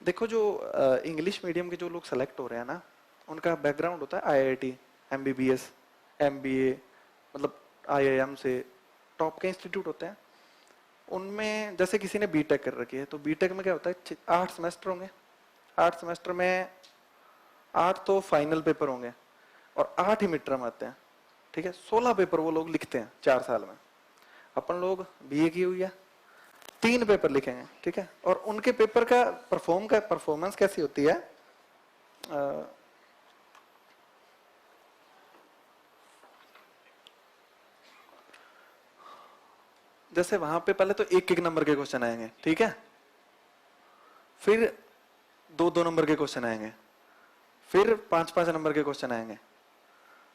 देखो जो English medium के जो लोग सेलेक्ट हो रहे हैं ना, उनका बैकग्राउंड होता है आईआईटी, एमबीबीएस, एमबीए, मतलब आईआईएम से टॉप के इंस्टीट्यूट होते हैं। उनमें जैसे किसी ने बीटेक कर रखी है, तो बीटेक में क्या होता है, 8 सेमेस्टर होंगे। 8 सेमेस्टर में 8 तो फाइनल पेपर होंगे और 8 ही मिड टर्म आते हैं। ठीक है, 16 पेपर वो लोग लिखते हैं 4 साल में। अपन लोग बीए की हुई है, 3 पेपर लिखेंगे। ठीक है, और उनके पेपर का परफॉर्मेंस कैसी होती है, जैसे वहां पे पहले तो 1-1 नंबर के क्वेश्चन आएंगे। ठीक है, फिर 2-2 नंबर के क्वेश्चन आएंगे, फिर 5-5 नंबर के क्वेश्चन आएंगे,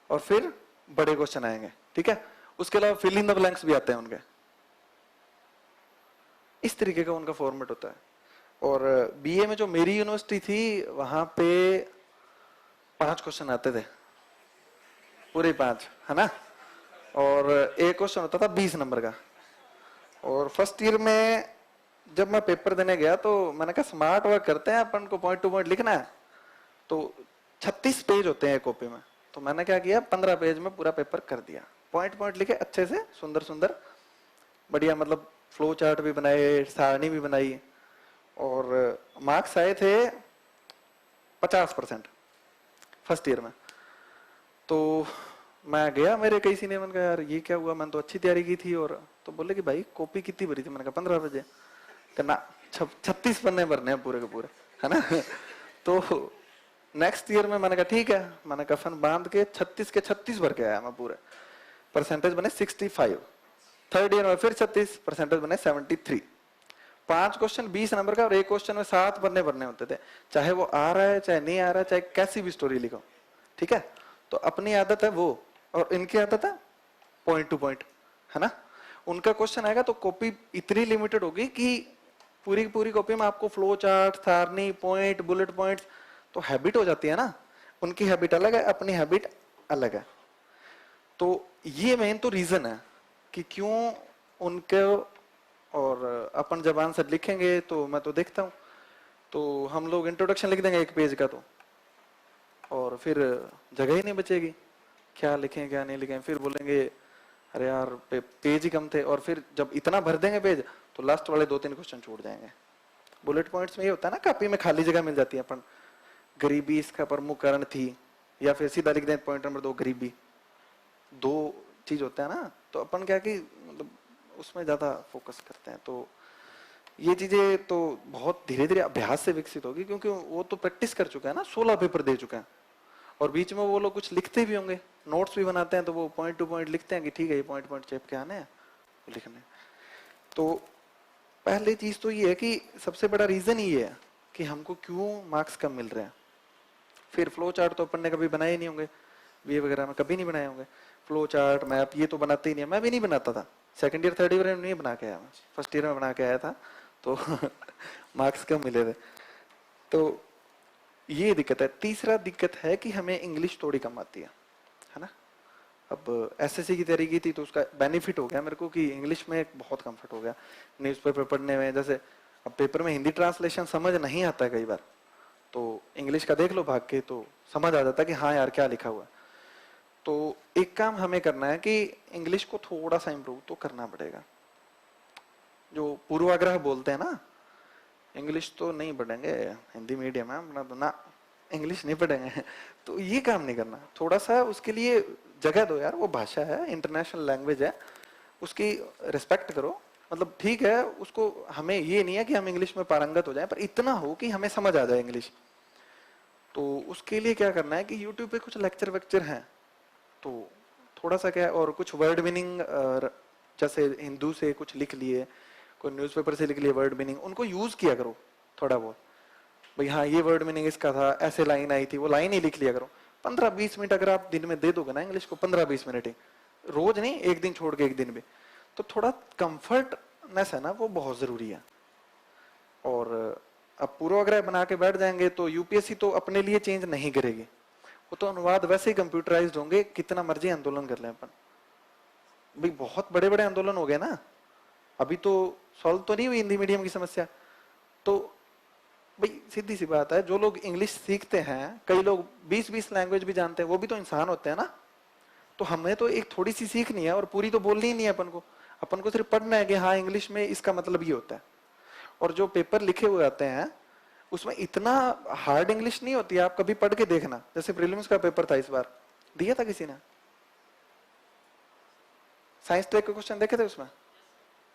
और फिर बड़े क्वेश्चन आएंगे। ठीक है, उसके अलावा फिल इन द ब्लैंक्स भी आते हैं उनके। इस तरीके का उनका फॉर्मेट होता है। और बीए में जो मेरी यूनिवर्सिटी थी, वहां पे 5 क्वेश्चन आते थे, पूरे 5, है ना। और एक क्वेश्चन होता था 20 नंबर का। और फर्स्ट ईयर में जब मैं पेपर देने गया तो मैंने कहा स्मार्ट वर्क करते हैं, अपन को पॉइंट टू पॉइंट लिखना है। तो 36 पेज होते हैं एक कॉपी में, तो मैंने क्या किया, 15 पेज में पूरा पेपर कर दिया। पॉइंट पॉइंट लिखे अच्छे से, सुंदर सुंदर, बढ़िया, मतलब फ्लो चार्ट भी बनाए, सारणी भी बनाई। और मार्क्स आए थे 50% फर्स्ट ईयर में। तो मैं गया, मेरे कई सीनियर, मैंने कहा यार ये क्या हुआ, मैंने तो अच्छी तैयारी की थी। और तो बोले कि भाई कॉपी कितनी भरी थी, मैंने कहा 15 बजे। कहना 36 पन्ने भरने हैं पूरे के पूरे, है ना। तो नेक्स्ट ईयर में मैंने कहा ठीक है, मैंने कफन बांध के 36 के 36 भर के आया मैं पूरे। परसेंटेज बने 65। थर्ड ईयर में फिर 36, परसेंटेज बने 73। 5 क्वेश्चन 20 नंबर का, और एक क्वेश्चन में 7 पन्ने भरने होते थे, चाहे वो आ रहा है चाहे नहीं आ रहा है, चाहे कैसी भी स्टोरी लिखो। ठीक है, तो अपनी आदत है वो, और इनकी आदत है पॉइंट टू पॉइंट, है ना। उनका क्वेश्चन आएगा तो कॉपी इतनी लिमिटेड होगी कि पूरी की पूरी कॉपी में आपको फ्लो चार्ट, सारणी, पॉइंट, बुलेट पॉइंट्स, तो हैबिट हो जाती है ना। उनकी हैबिट अलग है, अपनी हैबिट अलग है। तो ये मेन तो रीजन है कि क्यों उनके। और अपन जब आंसर लिखेंगे तो मैं तो देखता हूं, तो हम लोग इंट्रोडक्शन लिख देंगे 1 पेज का, तो और फिर जगह ही नहीं बचेगी, क्या लिखें क्या नहीं लिखें। फिर बोलेंगे अरे यार पेज ही कम थे, और फिर जब इतना भर देंगे पेज तो लास्ट वाले 2-3 क्वेश्चन छूट जाएंगे। बुलेट पॉइंट्स में ये होता है ना, कॉपी में खाली जगह मिल जाती है, अपन गरीबी इसका प्रमुख कारण थी, या फिर सीधा लिख दें पॉइंट नंबर 2 गरीबी, 2 चीज होता है ना। तो अपन क्या कि मतलब उसमें ज्यादा फोकस करते हैं। तो ये चीजें तो बहुत धीरे धीरे अभ्यास से विकसित होगी, क्योंकि वो तो प्रैक्टिस कर चुका है ना, 16 पेपर दे चुका है। और बीच में वो लोग कुछ लिखते भी होंगे, नोट्स भी बनाते हैं, तो वो पॉइंट टू पॉइंट लिखते हैं कि ठीक है ये पॉइंट पॉइंट चेप के आने हैं, वो लिखने। तो पहली चीज तो ये है कि सबसे बड़ा रीजन ये है कि हमको क्यों मार्क्स कम मिल रहे हैं। फिर फ्लो चार्ट तो अपन ने कभी बनाए नहीं होंगे, बीए वगैरह में कभी नहीं बनाए होंगे। फ्लो चार्ट, मैप, ये तो बनाते ही नहीं है, मैं भी नहीं बनाता था। सेकंड ईयर थर्ड ईयर में नहीं बना के आया मैं, फर्स्ट ईयर में बना के आया था, तो मार्क्स कम मिले थे। तो ये दिक्कत है। तीसरा दिक्कत है कि हमें इंग्लिश थोड़ी कम आती है ना। अब एसएससी की तैयारी की थी तो उसका बेनिफिट हो गया मेरे को कि इंग्लिश में बहुत कंफर्ट हो गया न्यूज़पेपर पढ़ने में। जैसे अब पेपर में हिंदी ट्रांसलेशन समझ नहीं आता है कई बार, तो इंग्लिश का देख लो भाग के, तो समझ आ जाता है कि हाँ यार क्या लिखा हुआ है। तो एक काम हमें करना है कि इंग्लिश को थोड़ा सा इम्प्रूव तो करना पड़ेगा। जो पूर्वाग्रह बोलते हैं ना, इंग्लिश तो नहीं पढ़ेंगे, हिंदी मीडियम है अपना, तो ना इंग्लिश नहीं पढ़ेंगे, तो ये काम नहीं करना। थोड़ा सा उसके लिए जगह दो यार, वो भाषा है, इंटरनेशनल लैंग्वेज है, उसकी रिस्पेक्ट करो। मतलब ठीक है, उसको हमें ये नहीं है कि हम इंग्लिश में पारंगत हो जाएं, पर इतना हो कि हमें समझ आ जाए इंग्लिश। तो उसके लिए क्या करना है कि यूट्यूब पे कुछ लेक्चर वेक्चर हैं, तो थोड़ा सा क्या, और कुछ वर्ड मीनिंग, जैसे हिंदू से कुछ लिख लिए, कोई न्यूज़पेपर से लिख लिए वर्ड मीनिंग, उनको यूज किया करो थोड़ा बहुत। भाई हाँ ये वर्ड मीनिंग इसका था, ऐसे लाइन आई थी, वो लाइन ही लिख लिया करो। 15-20 मिनट अगर आप दिन में दे दोगे ना इंग्लिश को, 15-20 मिनट ही, रोज नहीं, एक दिन छोड़ के एक दिन भी, तो थोड़ा कंफर्टनेस है ना, वो बहुत जरूरी है। और अब पूर्वाग्रह बना के बैठ जाएंगे तो यूपीएससी तो अपने लिए चेंज नहीं करेगी, वो तो अनुवाद वैसे ही कंप्यूटराइज्ड होंगे, कितना मर्जी आंदोलन कर लें अपन। भाई बहुत बड़े बड़े आंदोलन हो गए ना, अभी तो सॉल्व तो नहीं हुई हिंदी मीडियम की समस्या। तो भाई सीधी सी बात है, जो लोग इंग्लिश सीखते हैं, कई लोग 20-20 लैंग्वेज भी जानते हैं, वो भी तो इंसान होते हैं ना। तो हमें तो एक थोड़ी सी सीखनी है और पूरी तो बोलनी ही नहीं है अपन को सिर्फ पढ़ना है कि हाँ इंग्लिश में इसका मतलब ये होता है। और जो पेपर लिखे हुए आते हैं उसमें इतना हार्ड इंग्लिश नहीं होती है, आप कभी पढ़ के देखना। जैसे प्रीलिम्स का पेपर था इस बार, दिया था किसी ने? साइंस ट्रैक के क्वेश्चन देखे थे उसमें?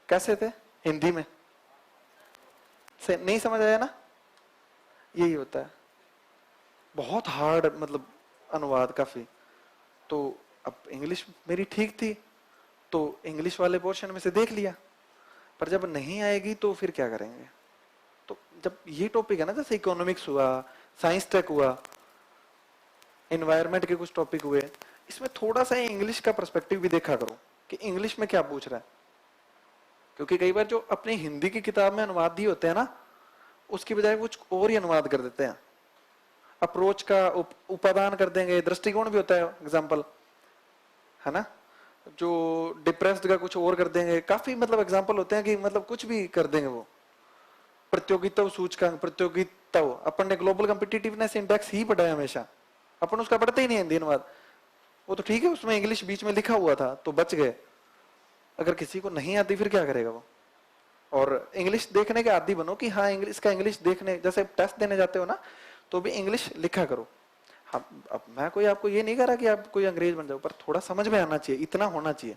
कैसे थे? हिंदी में से नहीं समझ आया ना? यही होता है, बहुत हार्ड मतलब अनुवाद काफी। तो अब इंग्लिश मेरी ठीक थी तो इंग्लिश वाले पोर्शन में से देख लिया, पर जब नहीं आएगी तो फिर क्या करेंगे? तो जब ये टॉपिक है ना, जैसे इकोनॉमिक्स हुआ, साइंस टेक हुआ, एनवायरनमेंट के कुछ टॉपिक हुए, इसमें थोड़ा सा इंग्लिश का पर्सपेक्टिव भी देखा करो कि इंग्लिश में क्या पूछ रहा है। क्योंकि कई बार जो अपनी हिंदी की किताब में अनुवाद दिए होते हैं ना, उसकी बजाय कुछ और ही अनुवाद कर देते हैं। अप्रोच का उपादान कर देंगे, दृष्टिकोण भी होता है एग्जाम्पल, है ना। जो डिप्रेस्ड का कुछ और कर देंगे, काफी मतलब एग्जाम्पल होते हैं कि मतलब कुछ भी कर देंगे वो। प्रतियोगिता सूचकांक, प्रतियोगिता, अपन ने ग्लोबल कॉम्पिटिटिवनेस इंडेक्स ही पढ़ा है हमेशा, अपन उसका पढ़ते ही नहीं हिंदी अनुवाद। वो तो ठीक है उसमें इंग्लिश बीच में लिखा हुआ था तो बच गए, अगर किसी को नहीं आती फिर क्या करेगा वो। और इंग्लिश देखने के आदी बनो कि हाँ इंग्लिश का, इंग्लिश देखने, जैसे टेस्ट देने जाते हो ना तो भी इंग्लिश लिखा करो। हाँ, अब मैं कोई आपको ये नहीं कह रहा कि आप कोई अंग्रेज बन जाओ, पर थोड़ा समझ में आना चाहिए, इतना होना चाहिए।